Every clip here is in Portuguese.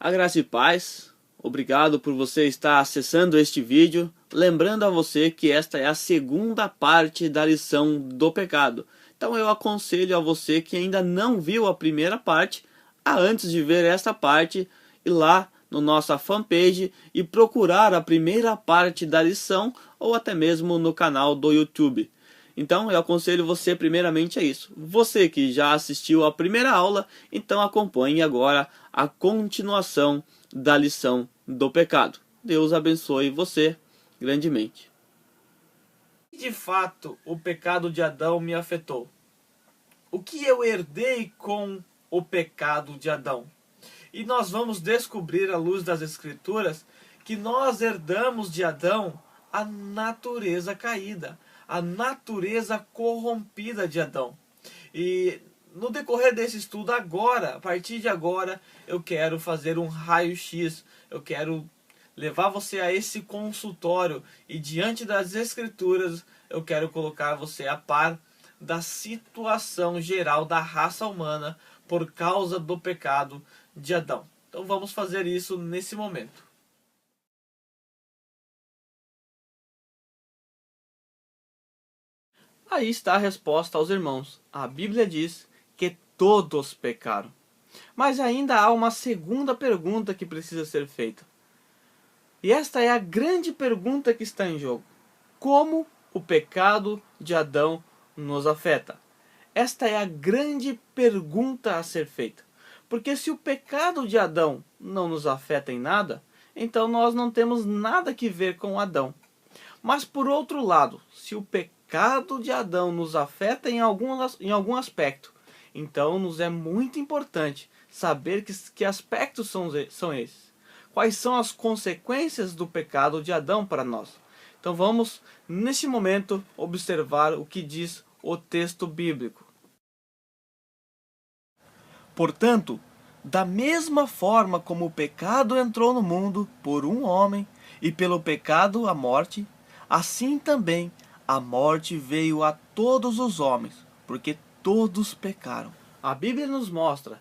A graça e paz, obrigado por você estar acessando este vídeo, lembrando a você que esta é a segunda parte da lição do pecado. Então eu aconselho a você que ainda não viu a primeira parte, a antes de ver esta parte, ir lá no nossa fanpage e procurar a primeira parte da lição ou até mesmo no canal do YouTube. Então eu aconselho você primeiramente a isso. Você que já assistiu a primeira aula, então acompanhe agora a continuação da lição do pecado. Deus abençoe você grandemente. De fato, o pecado de Adão me afetou. O que eu herdei com o pecado de Adão? E nós vamos descobrir à luz das Escrituras que nós herdamos de Adão a natureza caída, a natureza corrompida de Adão. E no decorrer desse estudo agora, a partir de agora, eu quero fazer um raio-x, eu quero levar você a esse consultório e diante das Escrituras eu quero colocar você a par da situação geral da raça humana por causa do pecado de Adão. Então vamos fazer isso nesse momento. Aí está a resposta aos irmãos. A Bíblia diz que todos pecaram. Mas ainda há uma segunda pergunta que precisa ser feita. E esta é a grande pergunta que está em jogo. Como o pecado de Adão nos afeta? Esta é a grande pergunta a ser feita. Porque se o pecado de Adão não nos afeta em nada, então nós não temos nada que ver com Adão. Mas por outro lado, se o pecado de Adão nos afeta em algum aspecto, então nos é muito importante saber que aspectos são esses. Quais são as consequências do pecado de Adão para nós? Então vamos, neste momento, observar o que diz o texto bíblico. Portanto, da mesma forma como o pecado entrou no mundo por um homem, e pelo pecado a morte, assim também a morte veio a todos os homens, porque todos pecaram. A Bíblia nos mostra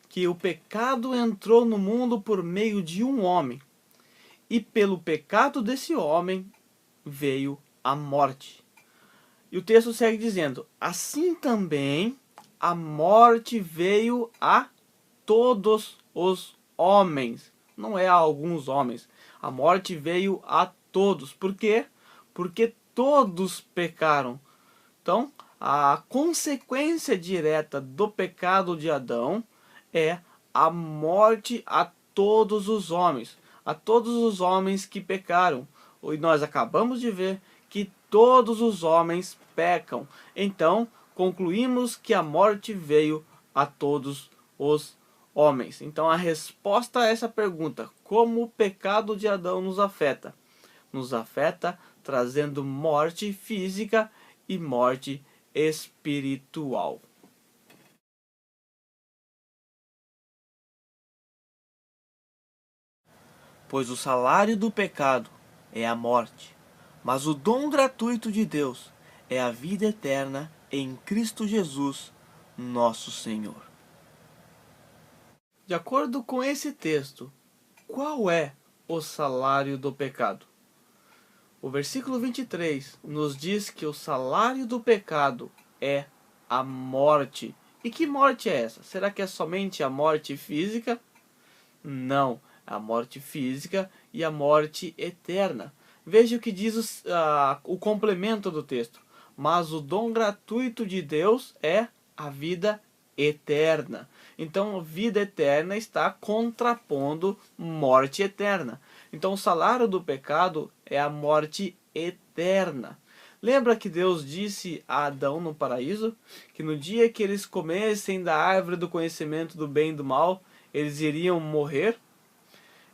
que o pecado entrou no mundo por meio de um homem, e pelo pecado desse homem veio a morte. E o texto segue dizendo, assim também a morte veio a todos os homens. Não é a alguns homens. A morte veio a todos. Por quê? Porque todos pecaram. Então, a consequência direta do pecado de Adão é a morte a todos os homens. A todos os homens que pecaram. E nós acabamos de ver que todos os homens pecam. Então, concluímos que a morte veio a todos os homens. Então, a resposta a essa pergunta, como o pecado de Adão nos afeta? Nos afeta trazendo morte física e morte espiritual. Pois o salário do pecado é a morte, mas o dom gratuito de Deus é a vida eterna em Cristo Jesus, nosso Senhor. De acordo com esse texto, qual é o salário do pecado? O versículo 23 nos diz que o salário do pecado é a morte. E que morte é essa? Será que é somente a morte física? Não, a morte física e a morte eterna. Veja o que diz o complemento do texto. Mas o dom gratuito de Deus é a vida eterna. Então, vida eterna está contrapondo morte eterna. Então, o salário do pecado é a morte eterna. Lembra que Deus disse a Adão no paraíso que no dia que eles comessem da árvore do conhecimento do bem e do mal, eles iriam morrer?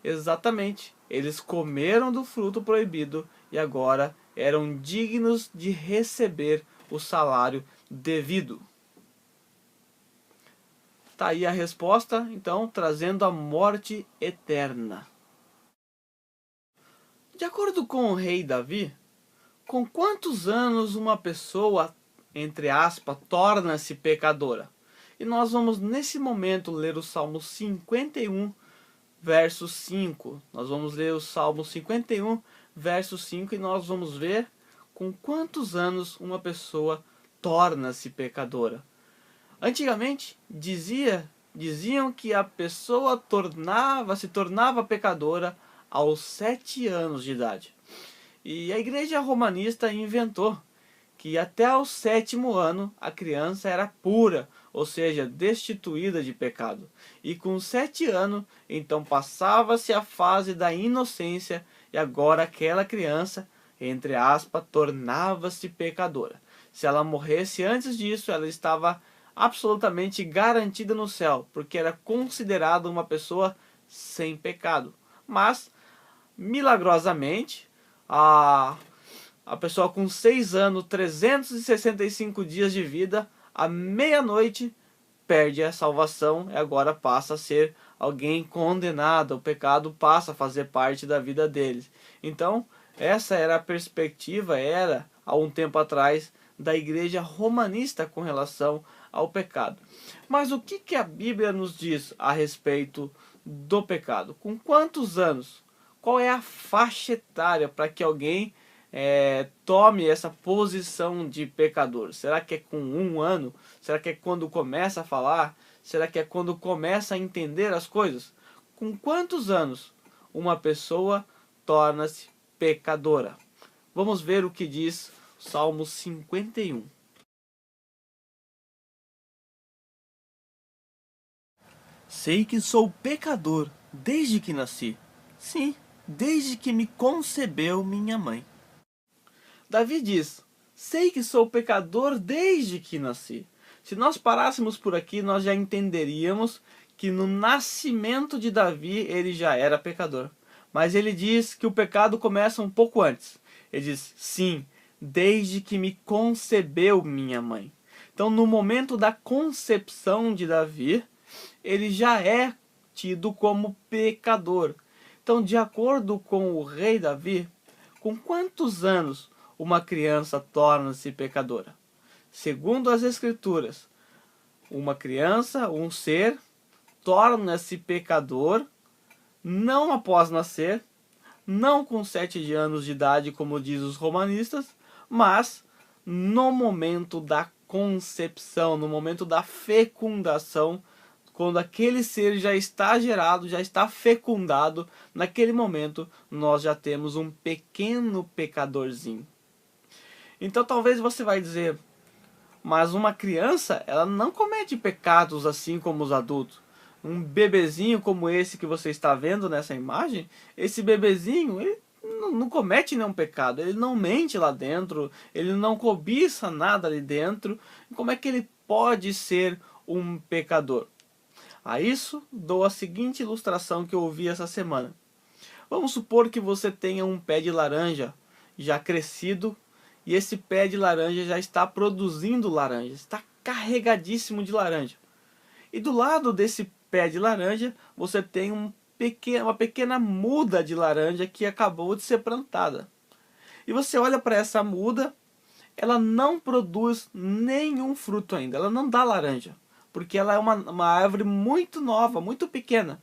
Exatamente, eles comeram do fruto proibido e agora eram dignos de receber o salário devido. Está aí a resposta, então, trazendo a morte eterna. De acordo com o rei Davi, com quantos anos uma pessoa, entre aspas, torna-se pecadora? E nós vamos nesse momento ler o Salmo 51, verso 5. Nós vamos ler o Salmo 51, verso 5, e nós vamos ver com quantos anos uma pessoa torna-se pecadora. Antigamente diziam que a pessoa se tornava pecadora aos 7 anos de idade. E a igreja romanista inventou que até o 7º ano a criança era pura, ou seja, destituída de pecado. E com 7 anos, então passava-se a fase da inocência e agora aquela criança, entre aspas, tornava-se pecadora. Se ela morresse antes disso, ela estava absolutamente garantida no céu, porque era considerada uma pessoa sem pecado. Mas, milagrosamente, a pessoa com 6 anos, 365 dias de vida, à meia-noite, perde a salvação e agora passa a ser alguém condenado. O pecado passa a fazer parte da vida deles. Então, essa era a perspectiva, há um tempo atrás, da igreja romanista com relação ao pecado. Mas o que a Bíblia nos diz a respeito do pecado? Com quantos anos? Qual é a faixa etária para que alguém tome essa posição de pecador? Será que é com 1 ano? Será que é quando começa a falar? Será que é quando começa a entender as coisas? Com quantos anos uma pessoa torna-se pecadora? Vamos ver o que diz Salmo 51. Sei que sou pecador desde que nasci. Sim, desde que me concebeu minha mãe. Davi diz: sei que sou pecador desde que nasci. Se nós parássemos por aqui, nós já entenderíamos que no nascimento de Davi ele já era pecador. Mas ele diz que o pecado começa um pouco antes. Ele diz: sim, desde que me concebeu minha mãe. Então, no momento da concepção de Davi, ele já é tido como pecador. Então, de acordo com o rei Davi, com quantos anos uma criança torna-se pecadora? Segundo as Escrituras, uma criança, um ser, torna-se pecador não após nascer, não com 7 anos de idade, como diz os romanistas, mas no momento da concepção, no momento da fecundação, quando aquele ser já está gerado, já está fecundado, naquele momento nós já temos um pequeno pecadorzinho. Então talvez você vai dizer: mas uma criança, ela não comete pecados assim como os adultos. Um bebezinho como esse que você está vendo nessa imagem, esse bebezinho, ele não comete nenhum pecado, ele não mente lá dentro, ele não cobiça nada ali dentro. Como é que ele pode ser um pecador? A isso dou a seguinte ilustração que eu ouvi essa semana. Vamos supor que você tenha um pé de laranja já crescido e esse pé de laranja já está produzindo laranja, está carregadíssimo de laranja. E do lado desse pé de laranja você tem uma pequena muda de laranja que acabou de ser plantada. E você olha para essa muda, ela não produz nenhum fruto ainda, ela não dá laranja, porque ela é uma árvore muito nova, muito pequena.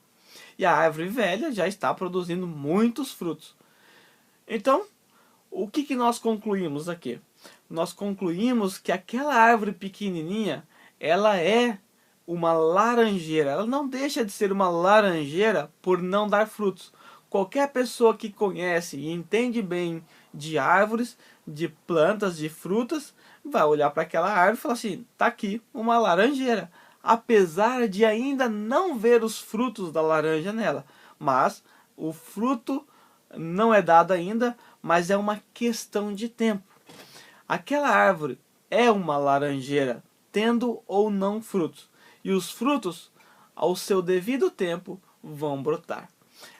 E a árvore velha já está produzindo muitos frutos. Então, o que nós concluímos aqui? Nós concluímos que aquela árvore pequenininha, ela é uma laranjeira. Ela não deixa de ser uma laranjeira por não dar frutos. Qualquer pessoa que conhece e entende bem de árvores, de plantas, de frutas, vai olhar para aquela árvore e falar assim: tá aqui uma laranjeira. Apesar de ainda não ver os frutos da laranja nela. Mas o fruto não é dado ainda, mas é uma questão de tempo. Aquela árvore é uma laranjeira, tendo ou não frutos. E os frutos, ao seu devido tempo, vão brotar.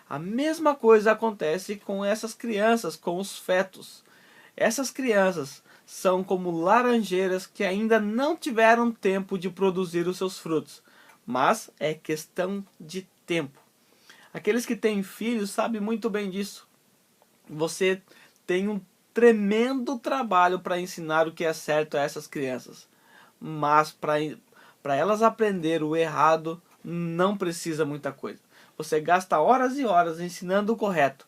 A mesma coisa acontece com essas crianças, com os fetos. Essas crianças são como laranjeiras que ainda não tiveram tempo de produzir os seus frutos. Mas é questão de tempo. Aqueles que têm filhos sabem muito bem disso. Você tem um tremendo trabalho para ensinar o que é certo a essas crianças. Mas para elas aprender o errado, não precisa muita coisa. você gasta horas e horas ensinando o correto.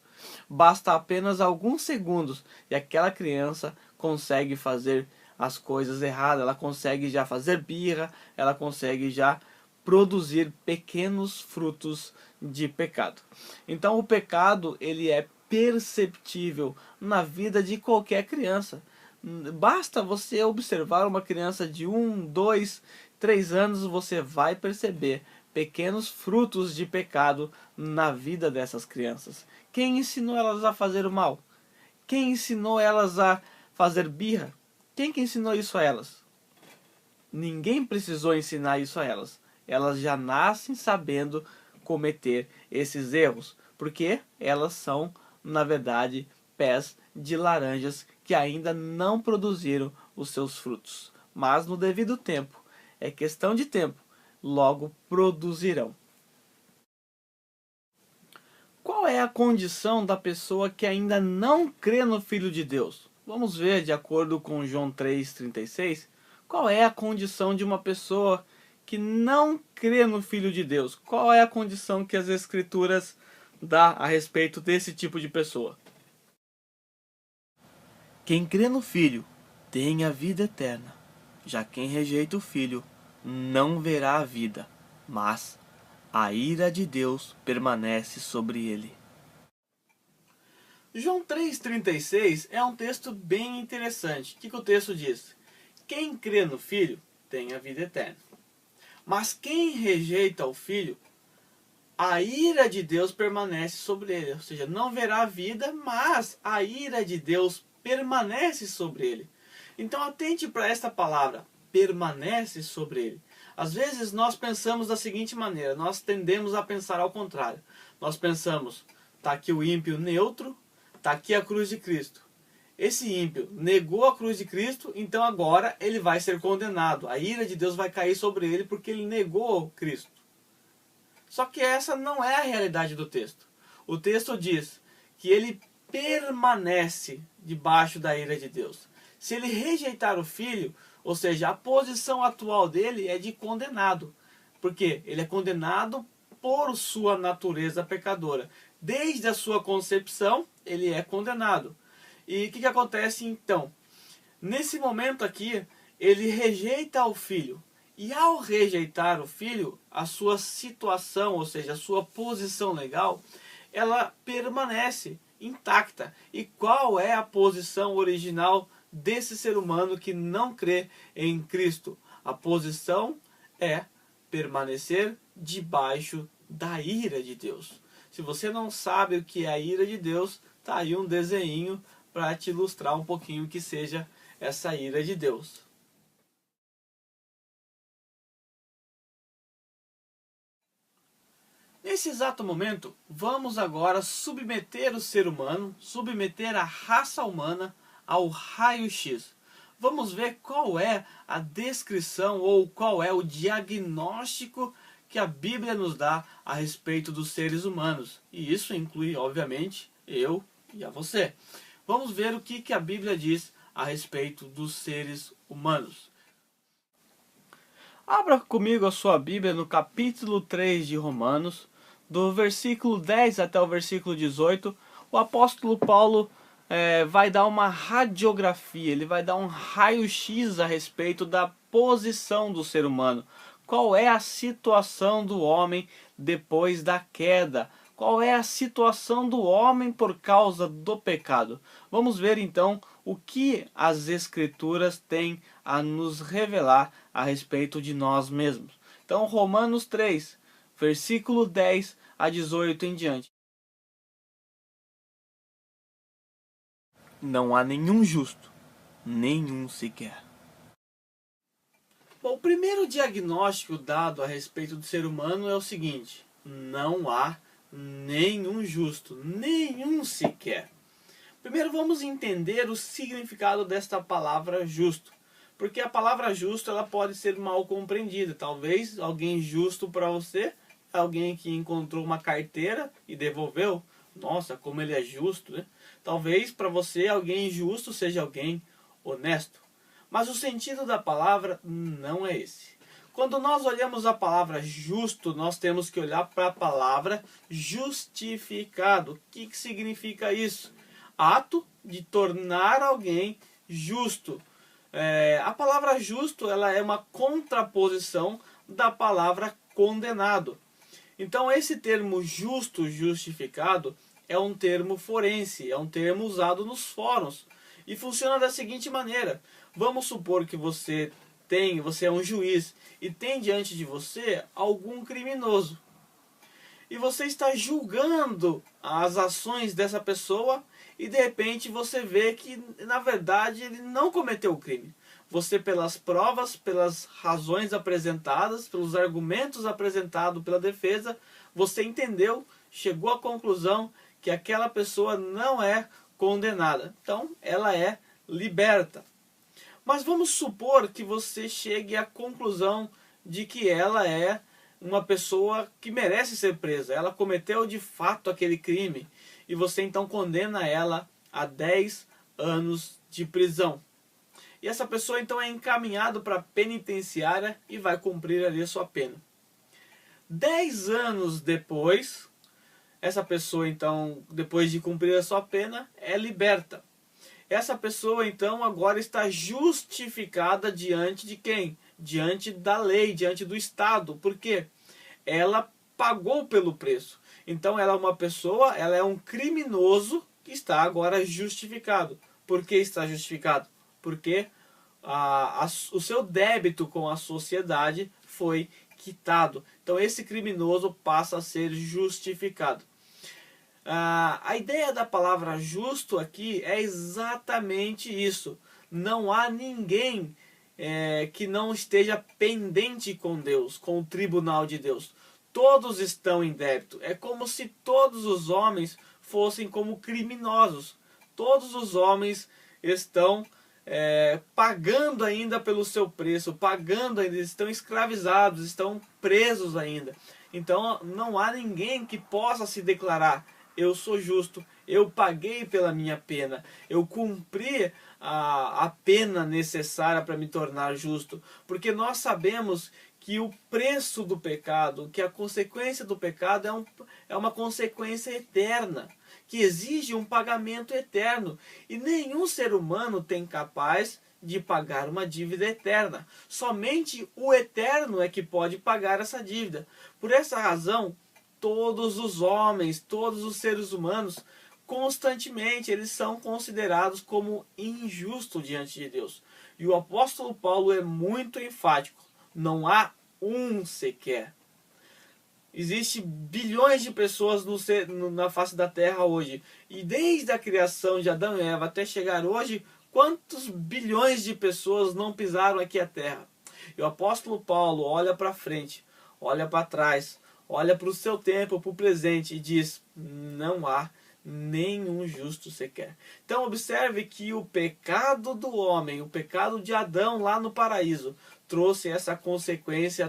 Basta apenas alguns segundos e aquela criança consegue fazer as coisas erradas, ela consegue já fazer birra, ela consegue já produzir pequenos frutos de pecado. Então o pecado, ele é perceptível na vida de qualquer criança. Basta você observar uma criança de 1, 2, 3 anos, você vai perceber pequenos frutos de pecado na vida dessas crianças. Quem ensinou elas a fazer o mal? Quem ensinou elas a fazer birra? Quem que ensinou isso a elas? Ninguém precisou ensinar isso a elas. Elas já nascem sabendo cometer esses erros, porque elas são, na verdade, pés de laranjas que ainda não produziram os seus frutos. Mas no devido tempo, é questão de tempo, logo produzirão. Qual é a condição da pessoa que ainda não crê no Filho de Deus? Vamos ver, de acordo com João 3,36, qual é a condição de uma pessoa que não crê no Filho de Deus? Qual é a condição que as Escrituras dá a respeito desse tipo de pessoa? Quem crê no Filho tem a vida eterna. Já quem rejeita o Filho não verá a vida, mas a ira de Deus permanece sobre ele. João 3,36 é um texto bem interessante. O que o texto diz? Quem crê no Filho tem a vida eterna. Mas quem rejeita o Filho, a ira de Deus permanece sobre ele. Ou seja, não verá a vida, mas a ira de Deus permanece sobre ele. Então atente para esta palavra, permanece sobre ele. Às vezes nós pensamos da seguinte maneira, nós tendemos a pensar ao contrário. Nós pensamos, está aqui o ímpio neutro, está aqui a cruz de Cristo. Esse ímpio negou a cruz de Cristo, então agora ele vai ser condenado. A ira de Deus vai cair sobre ele porque ele negou Cristo. Só que essa não é a realidade do texto. O texto diz que ele permanece debaixo da ira de Deus. Se ele rejeitar o Filho, ou seja, a posição atual dele é de condenado. Porque ele é condenado por sua natureza pecadora. Desde a sua concepção, ele é condenado. E o que acontece então? Nesse momento aqui, ele rejeita o Filho. E ao rejeitar o Filho, a sua situação, ou seja, a sua posição legal, ela permanece intacta. E qual é a posição original desse ser humano que não crê em Cristo? A posição é permanecer debaixo da ira de Deus. Se você não sabe o que é a ira de Deus, tá aí um desenho para te ilustrar um pouquinho o que seja essa ira de Deus. Nesse exato momento, vamos agora submeter o ser humano, submeter a raça humana ao raio-x. Vamos ver qual é a descrição ou qual é o diagnóstico que a Bíblia nos dá a respeito dos seres humanos. E isso inclui, obviamente, eu e a você. Vamos ver o que a Bíblia diz a respeito dos seres humanos. Abra comigo a sua Bíblia no capítulo 3 de Romanos, do versículo 10 até o versículo 18. O apóstolo Paulo vai dar uma radiografia, ele vai dar um raio-x a respeito da posição do ser humano. Qual é a situação do homem depois da queda? Qual é a situação do homem por causa do pecado? Vamos ver então o que as Escrituras têm a nos revelar a respeito de nós mesmos. Então, Romanos 3, versículo 10 a 18 em diante. Não há nenhum justo, nenhum sequer. Bom, o primeiro diagnóstico dado a respeito do ser humano é o seguinte: não há nenhum justo, nenhum sequer. Primeiro vamos entender o significado desta palavra justo. Porque a palavra justo ela pode ser mal compreendida. Talvez alguém justo para você é alguém que encontrou uma carteira e devolveu. Nossa, como ele é justo, né? Talvez para você alguém injusto seja alguém honesto. Mas o sentido da palavra não é esse. Quando nós olhamos a palavra justo, nós temos que olhar para a palavra justificado. O que significa isso? Ato de tornar alguém justo. A palavra justo, ela é uma contraposição da palavra condenado. Então esse termo justo, justificado, é um termo forense, é um termo usado nos fóruns. E funciona da seguinte maneira: vamos supor que você é um juiz e tem diante de você algum criminoso. E você está julgando as ações dessa pessoa e de repente você vê que na verdade ele não cometeu o crime. Você, pelas provas, pelas razões apresentadas, pelos argumentos apresentados pela defesa, você entendeu, chegou à conclusão que aquela pessoa não é condenada. Então ela é liberta. Mas vamos supor que você chegue à conclusão de que ela é uma pessoa que merece ser presa. Ela cometeu de fato aquele crime. E você então condena ela a 10 anos de prisão. E essa pessoa então é encaminhada para a penitenciária e vai cumprir ali a sua pena. 10 anos depois, essa pessoa então, depois de cumprir a sua pena, é liberta. Essa pessoa então agora está justificada diante de quem? Diante da lei, diante do Estado. Por quê? Ela pagou pelo preço. Então ela é uma pessoa, ela é um criminoso que está agora justificado. Por que está justificado? Porque o seu débito com a sociedade foi quitado. Então esse criminoso passa a ser justificado. A ideia da palavra justo aqui é exatamente isso. Não há ninguém que não esteja pendente com Deus, com o tribunal de Deus. Todos estão em débito. É como se todos os homens fossem como criminosos. Todos os homens estão pagando ainda pelo seu preço, pagando ainda, estão escravizados, estão presos ainda. Então não há ninguém que possa se declarar: eu sou justo, eu paguei pela minha pena, eu cumpri a pena necessária para me tornar justo. Porque nós sabemos que o preço do pecado, que a consequência do pecado é uma consequência eterna, que exige um pagamento eterno. E nenhum ser humano tem capaz de pagar uma dívida eterna. Somente o eterno é que pode pagar essa dívida. Por essa razão, todos os homens, todos os seres humanos, constantemente eles são considerados como injustos diante de Deus. E o apóstolo Paulo é muito enfático: não há um sequer. Existem bilhões de pessoas na face da terra hoje. E desde a criação de Adão e Eva até chegar hoje, quantos bilhões de pessoas não pisaram aqui a terra? E o apóstolo Paulo olha para frente, olha para trás, olha para o seu tempo, para o presente e diz: não há nenhum justo sequer. Então observe que o pecado do homem, o pecado de Adão lá no paraíso, trouxe essa consequência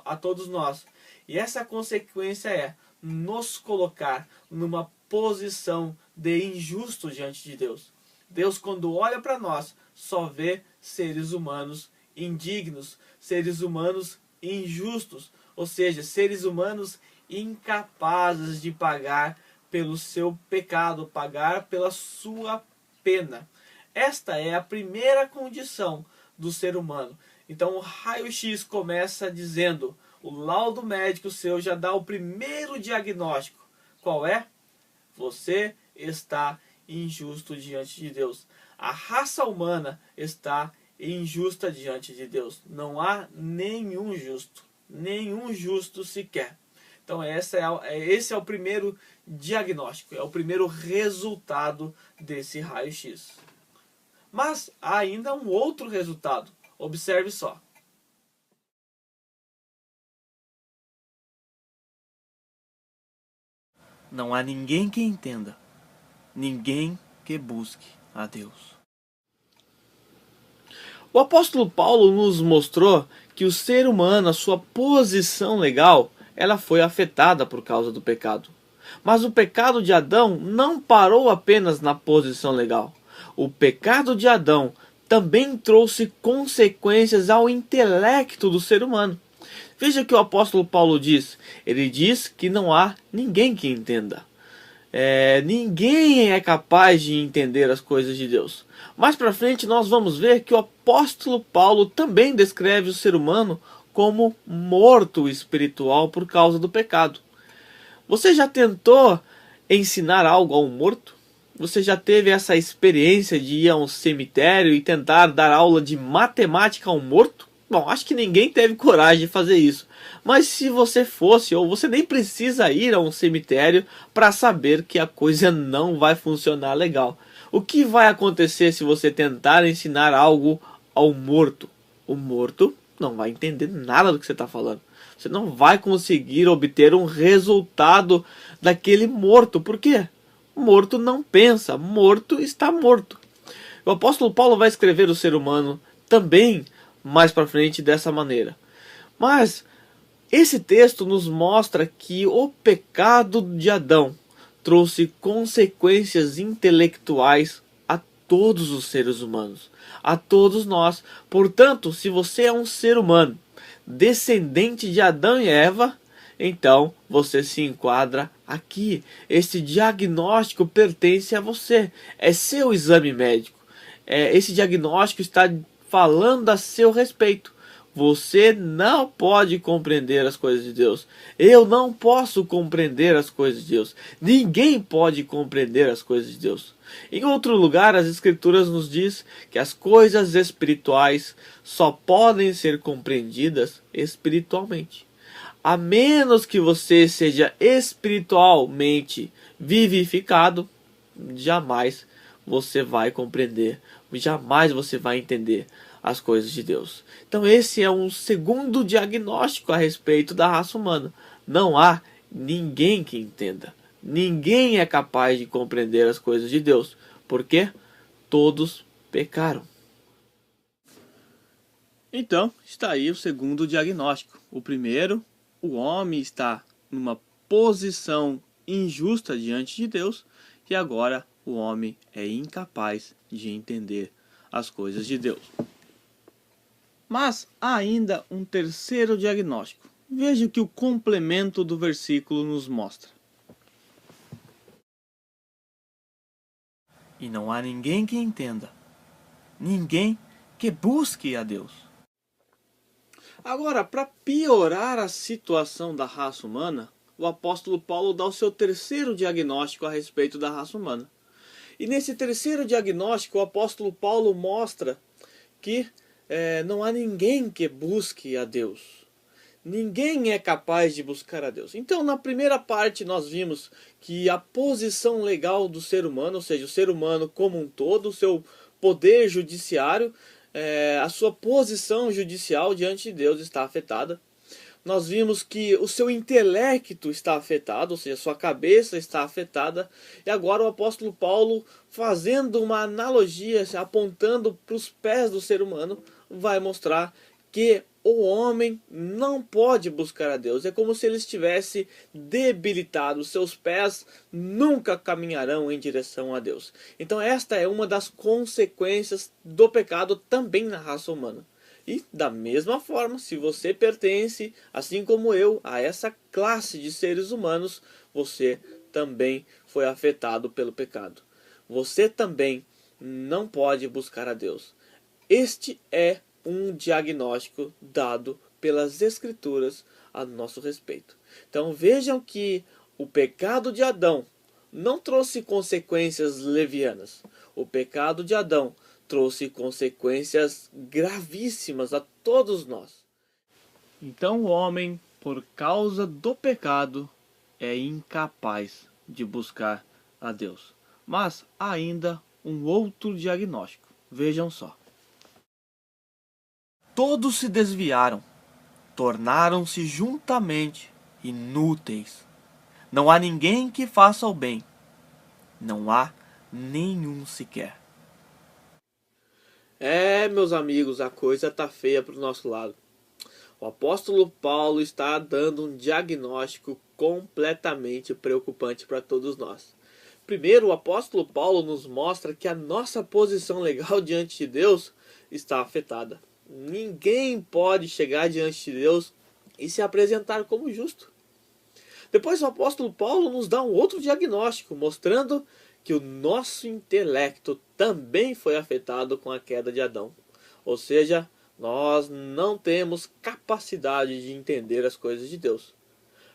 a todos nós. E essa consequência é nos colocar numa posição de injusto diante de Deus. Deus, quando olha para nós, só vê seres humanos indignos, seres humanos injustos, ou seja, seres humanos incapazes de pagar pelo seu pecado, pagar pela sua pena. Esta é a primeira condição do ser humano. Então o raio-x começa dizendo: o laudo médico seu já dá o primeiro diagnóstico. Qual é? Você está injusto diante de Deus. A raça humana está injusta diante de Deus. Não há nenhum justo sequer. Então esse é o primeiro diagnóstico, é o primeiro resultado desse raio-x. Mas há ainda um outro resultado. Observe só. Não há ninguém que entenda, ninguém que busque a Deus. O apóstolo Paulo nos mostrou que o ser humano, a sua posição legal, ela foi afetada por causa do pecado. Mas o pecado de Adão não parou apenas na posição legal. O pecado de Adão também trouxe consequências ao intelecto do ser humano. Veja o que o apóstolo Paulo diz. Ele diz que não há ninguém que entenda. Ninguém é capaz de entender as coisas de Deus. Mais para frente nós vamos ver que o apóstolo Paulo também descreve o ser humano como morto espiritual por causa do pecado. Você já tentou ensinar algo a um morto? Você já teve essa experiência de ir a um cemitério e tentar dar aula de matemática a um morto? Bom, acho que ninguém teve coragem de fazer isso. Mas se você fosse, ou você nem precisa ir a um cemitério para saber que a coisa não vai funcionar legal. O que vai acontecer se você tentar ensinar algo ao morto? O morto não vai entender nada do que você está falando. Você não vai conseguir obter um resultado daquele morto. Por quê? Morto não pensa, morto está morto. O apóstolo Paulo vai escrever o ser humano também mais para frente dessa maneira. Mas esse texto nos mostra que o pecado de Adão trouxe consequências intelectuais a todos os seres humanos, a todos nós. Portanto, se você é um ser humano descendente de Adão e Eva, então você se enquadra aqui. Esse diagnóstico pertence a você, é seu exame médico. Esse diagnóstico está falando a seu respeito. Você não pode compreender as coisas de Deus. Eu não posso compreender as coisas de Deus. Ninguém pode compreender as coisas de Deus. Em outro lugar, as Escrituras nos diz que as coisas espirituais só podem ser compreendidas espiritualmente. A menos que você seja espiritualmente vivificado, jamais você vai compreender, jamais você vai entender as coisas de Deus. Então esse é um segundo diagnóstico a respeito da raça humana. Não há ninguém que entenda. Ninguém é capaz de compreender as coisas de Deus. Por quê? Todos pecaram. Então, está aí o segundo diagnóstico. O primeiro, o homem está numa posição injusta diante de Deus. E agora o homem é incapaz de entender as coisas de Deus. Mas há ainda um terceiro diagnóstico. Veja o que o complemento do versículo nos mostra. E não há ninguém que entenda, ninguém que busque a Deus. Agora, para piorar a situação da raça humana, o apóstolo Paulo dá o seu terceiro diagnóstico a respeito da raça humana. E nesse terceiro diagnóstico, o apóstolo Paulo mostra que não há ninguém que busque a Deus. Ninguém é capaz de buscar a Deus. Então, na primeira parte, nós vimos que a posição legal do ser humano, ou seja, o ser humano como um todo, o seu poder judiciário, a sua posição judicial diante de Deus está afetada. Nós vimos que o seu intelecto está afetado, ou seja, sua cabeça está afetada. E agora o apóstolo Paulo, fazendo uma analogia, apontando para os pés do ser humano, vai mostrar que o homem não pode buscar a Deus. É como se ele estivesse debilitado. Seus pés nunca caminharão em direção a Deus. Então esta é uma das consequências do pecado também na raça humana. E da mesma forma, se você pertence, assim como eu, a essa classe de seres humanos, você também foi afetado pelo pecado. Você também não pode buscar a Deus. Este é um diagnóstico dado pelas Escrituras a nosso respeito. Então vejam que o pecado de Adão não trouxe consequências levianas. O pecado de Adão trouxe consequências gravíssimas a todos nós. Então o homem, por causa do pecado, é incapaz de buscar a Deus. Mas há ainda um outro diagnóstico. Vejam só. Todos se desviaram, tornaram-se juntamente inúteis. Não há ninguém que faça o bem. Não há nenhum sequer. Meus amigos, a coisa está feia para o nosso lado. O apóstolo Paulo está dando um diagnóstico completamente preocupante para todos nós. Primeiro, o apóstolo Paulo nos mostra que a nossa posição legal diante de Deus está afetada. Ninguém pode chegar diante de Deus e se apresentar como justo. Depois o apóstolo Paulo nos dá um outro diagnóstico, mostrando que o nosso intelecto também foi afetado com a queda de Adão. Ou seja, nós não temos capacidade de entender as coisas de Deus.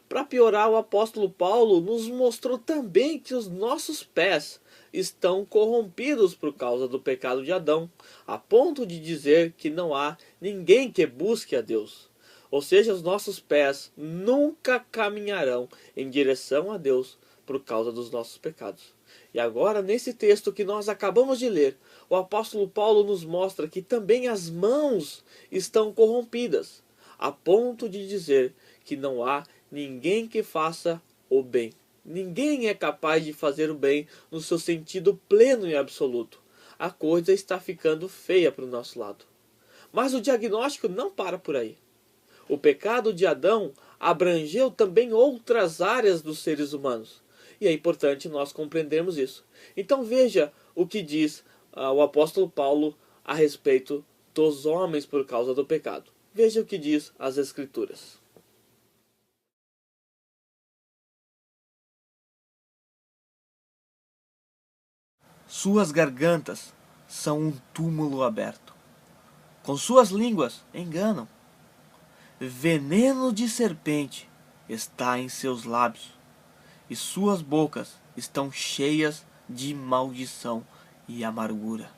Para piorar, o apóstolo Paulo nos mostrou também que os nossos pés estão corrompidos por causa do pecado de Adão, a ponto de dizer que não há ninguém que busque a Deus. Ou seja, os nossos pés nunca caminharão em direção a Deus por causa dos nossos pecados. E agora, nesse texto que nós acabamos de ler, o apóstolo Paulo nos mostra que também as mãos estão corrompidas, a ponto de dizer que não há ninguém que faça o bem. Ninguém é capaz de fazer o bem no seu sentido pleno e absoluto. A coisa está ficando feia para o nosso lado. Mas o diagnóstico não para por aí. O pecado de Adão abrangeu também outras áreas dos seres humanos. E é importante nós compreendermos isso. Então veja o que diz o apóstolo Paulo a respeito dos homens por causa do pecado. Veja o que diz as Escrituras. Suas gargantas são um túmulo aberto. Com suas línguas enganam. Veneno de serpente está em seus lábios, e suas bocas estão cheias de maldição e amargura.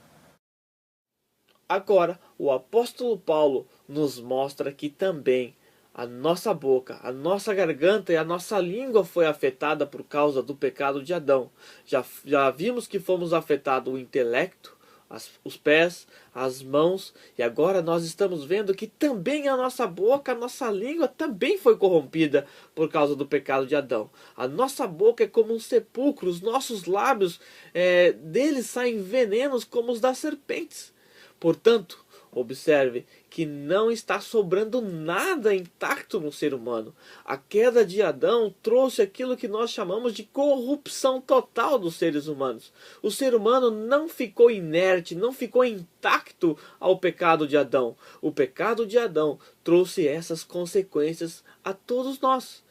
Agora, o apóstolo Paulo nos mostra que também a nossa boca, a nossa garganta e a nossa língua foi afetada por causa do pecado de Adão. Já vimos que fomos afetados o intelecto, os pés, as mãos, e agora nós estamos vendo que também a nossa boca, a nossa língua também foi corrompida por causa do pecado de Adão. A nossa boca é como um sepulcro, os nossos lábios, deles saem venenos como os das serpentes. Portanto, observe que não está sobrando nada intacto no ser humano. A queda de Adão trouxe aquilo que nós chamamos de corrupção total dos seres humanos. O ser humano não ficou inerte, não ficou intacto ao pecado de Adão. O pecado de Adão trouxe essas consequências a todos nós.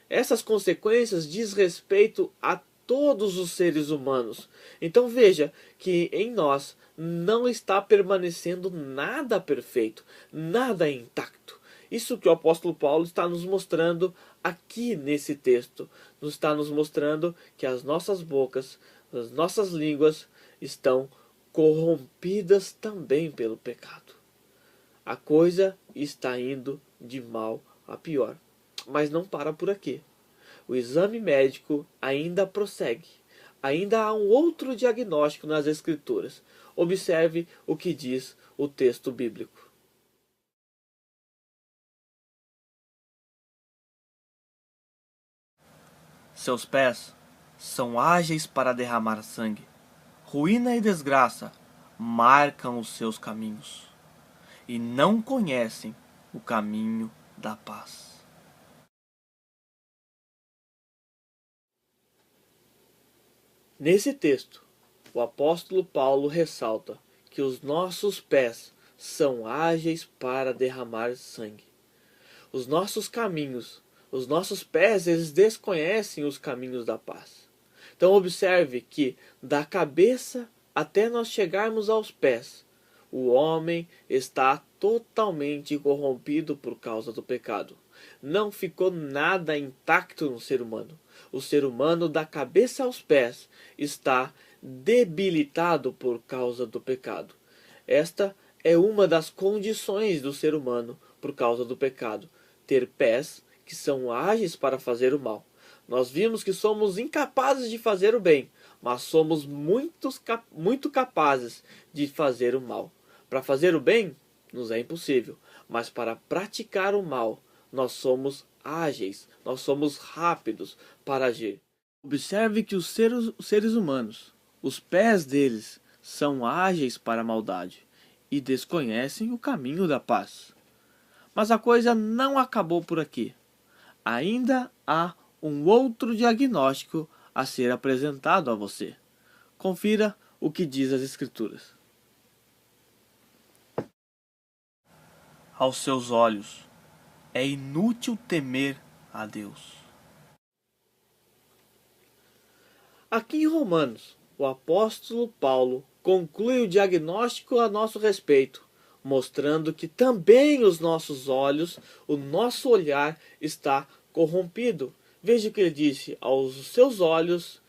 Essas consequências diz respeito a todos os seres humanos. Então veja que em nós não está permanecendo nada perfeito, nada intacto. Isso que o apóstolo Paulo está nos mostrando aqui nesse texto. Nos está nos mostrando que as nossas bocas, as nossas línguas estão corrompidas também pelo pecado. A coisa está indo de mal a pior. Mas não para por aqui. O exame médico ainda prossegue. Ainda há um outro diagnóstico nas Escrituras. Observe o que diz o texto bíblico. Seus pés são ágeis para derramar sangue. Ruína e desgraça marcam os seus caminhos. E não conhecem o caminho da paz. Nesse texto, o apóstolo Paulo ressalta que os nossos pés são ágeis para derramar sangue. Os nossos caminhos, os nossos pés, eles desconhecem os caminhos da paz. Então observe que da cabeça até nós chegarmos aos pés, o homem está totalmente corrompido por causa do pecado. Não ficou nada intacto no ser humano. O ser humano, da cabeça aos pés, está debilitado por causa do pecado. Esta é uma das condições do ser humano por causa do pecado. Ter pés que são ágeis para fazer o mal. Nós vimos que somos incapazes de fazer o bem, mas somos muito capazes de fazer o mal. Para fazer o bem, nos é impossível, mas para praticar o mal, nós somos ágeis, nós somos rápidos para agir. Observe que os seres humanos, os pés deles, são ágeis para a maldade e desconhecem o caminho da paz. Mas a coisa não acabou por aqui. Ainda há um outro diagnóstico a ser apresentado a você. Confira o que diz as Escrituras. aos seus olhos é inútil temer a Deus. Aqui em Romanos, o apóstolo Paulo conclui o diagnóstico a nosso respeito, mostrando que também os nossos olhos, o nosso olhar está corrompido. Veja o que ele disse: aos seus olhos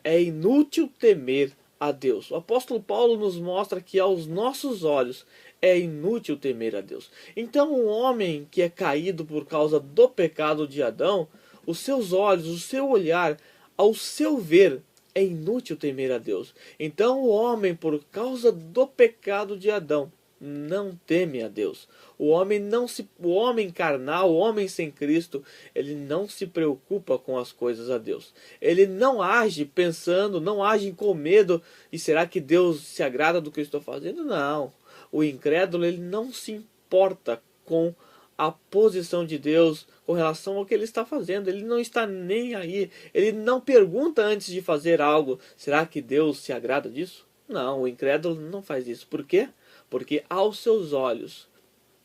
é inútil temer a Deus. O apóstolo Paulo nos mostra que aos nossos olhos é inútil temer a Deus. Então, um homem que é caído por causa do pecado de Adão, os seus olhos, o seu olhar, ao seu ver, é inútil temer a Deus. Então, o homem, por causa do pecado de Adão, não teme a Deus. O homem carnal, o homem sem Cristo, ele não se preocupa com as coisas a Deus. Ele não age pensando, não age com medo, e será que Deus se agrada do que eu estou fazendo? Não. O incrédulo, ele não se importa com a posição de Deus com relação ao que ele está fazendo. Ele não está nem aí. Ele não pergunta antes de fazer algo: será que Deus se agrada disso? Não, o incrédulo não faz isso. Por quê? Porque aos seus olhos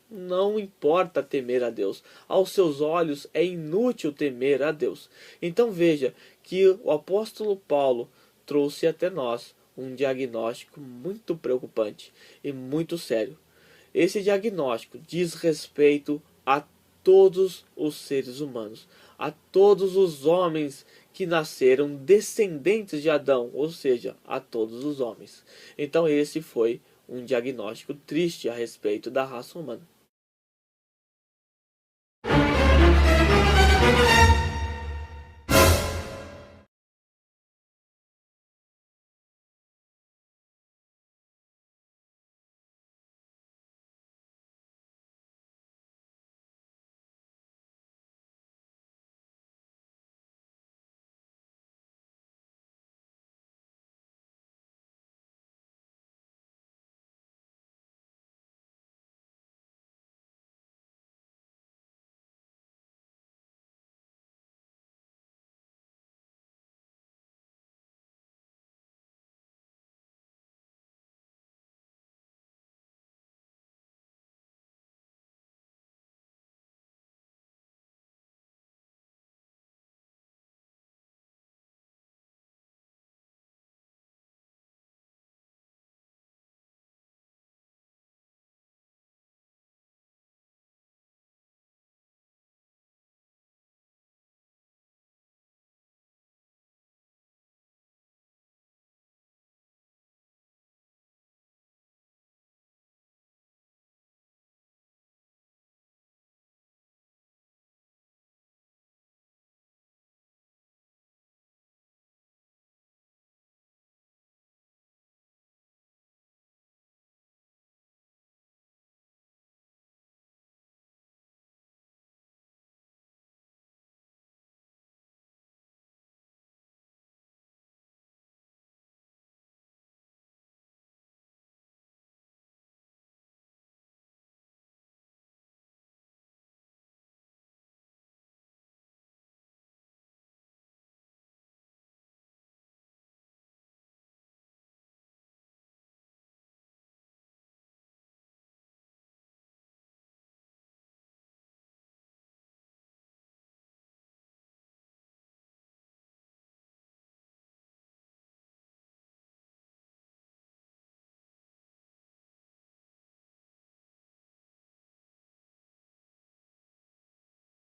não importa temer a Deus. Aos seus olhos é inútil temer a Deus. Então veja que o apóstolo Paulo trouxe até nós um diagnóstico muito preocupante e muito sério. Esse diagnóstico diz respeito a todos os seres humanos, a todos os homens que nasceram descendentes de Adão, ou seja, a todos os homens. Então esse foi um diagnóstico triste a respeito da raça humana.